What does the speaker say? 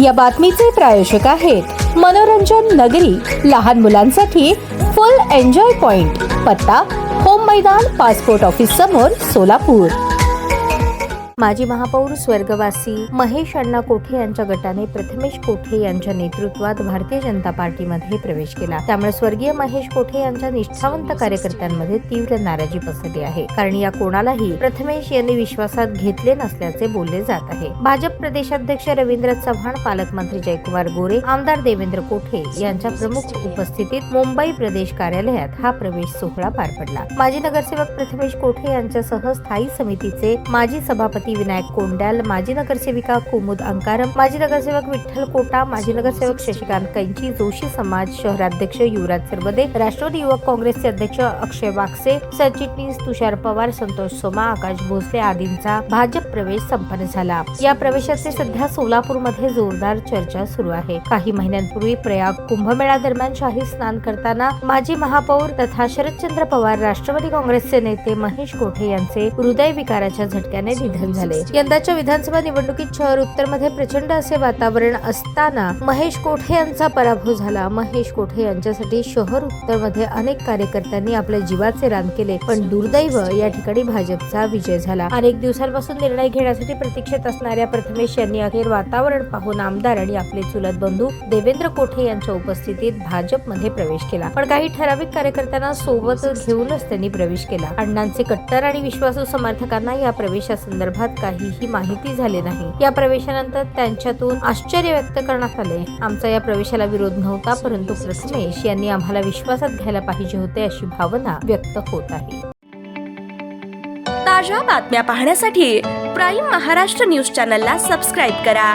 या बातमीचे प्रायोजक आहेत मनोरंजन नगरी, लहान मुलांसाठी फुल एन्जॉय पॉइंट, पत्ता होम मैदान, पासपोर्ट ऑफिस समोर, सोलापूर। माजी महापौर स्वर्गवासी महेश अण्णा कोठे यांच्या गटाने प्रथमेश कोठे यांच्या नेतृत्वात भारतीय जनता पार्टीमध्ये प्रवेश केला। त्यामुळे स्वर्गीय महेश कोठे यांच्या निष्ठावंत कार्यकर्त्यांमध्ये तीव्र नाराजी पसरली आहे, कारण या कोणालाही प्रथमेश यांनी विश्वासात घेतले नसल्याचे बोलले जात आहे। भाजप प्रदेशाध्यक्ष रवींद्र चव्हाण, पालकमंत्री जयकुमार गोरे, आमदार देवेंद्र कोठे यांच्या प्रमुख उपस्थितीत मुंबई प्रदेश कार्यालयात हा प्रवेश सोहळा पार पडला। माजी नगरसेवक प्रथमेश कोठे यांच्यासह स्थायी समितीचे माजी सभापती विनायक कोंड्याल, माजी नगरसेविका कुमुद अंकारम, माजी नगरसेवक विठ्ठल कोटा, माजी नगरसेवक शशिकांत कैंची, जोशी समाज शहराध्यक्ष युवराज सरबदे, राष्ट्रवादी युवक काँग्रेसचे अध्यक्ष अक्षय वाकसे, सरचिटणीस तुषार पवार, संतोष सोमा, आकाश भोसले आदींचा भाजप प्रवेश संपन्न झाला। या प्रवेशाचे सध्या सोलापूरमध्ये जोरदार चर्चा सुरू आहे। काही महिन्यांपूर्वी प्रयाग कुंभमेळा दरम्यान शाही स्नान करताना माजी महापौर तथा शरदचंद्र पवार राष्ट्रवादी काँग्रेसचे नेते महेश कोठे यांचे हृदयविकाराच्या झटक्याने निधन झाले। यंदाच्या विधानसभा निवडणुकीत शहर उत्तर मध्ये प्रचंड असे वातावरण असताना महेश कोठे यांचा पराभव झाला। महेश कोठे यांच्यासाठी शहर उत्तर मध्ये अनेक कार्यकर्त्यांनी आपल्या जीवाचे रान केले, पण दुर्दैव या ठिकाणी भाजपचा विजय झाला। अनेक दिवसांपासून निर्णय घेण्यासाठी प्रतीक्षेत असणाऱ्या प्रथमेश यांनी अखेर वातावरण पाहून आमदार आणि आपले चुलत बंधू देवेंद्र कोठे यांच्या उपस्थितीत भाजपमध्ये प्रवेश केला। पण काही ठराविक कार्यकर्त्यांना सोबत घेऊनच त्यांनी प्रवेश केला। अण्णांचे कट्टर आणि विश्वासू समर्थकांना या प्रवेशासंदर्भात काहीही माहिती झाली नाही। या प्रवेशानंतर त्यांच्यातून आश्चर्य व्यक्त करण्यात आले। आमचा या प्रवेशाला विरोध नव्हता, परंतु प्रथमेश यांनी आम्हाला विश्वासात घ्यायला पाहिजे होते, अशी भावना व्यक्त होत आहे। ताज्या बातम्या पाहण्यासाठी प्राईम महाराष्ट्र न्यूज चॅनलला सबस्क्राईब करा।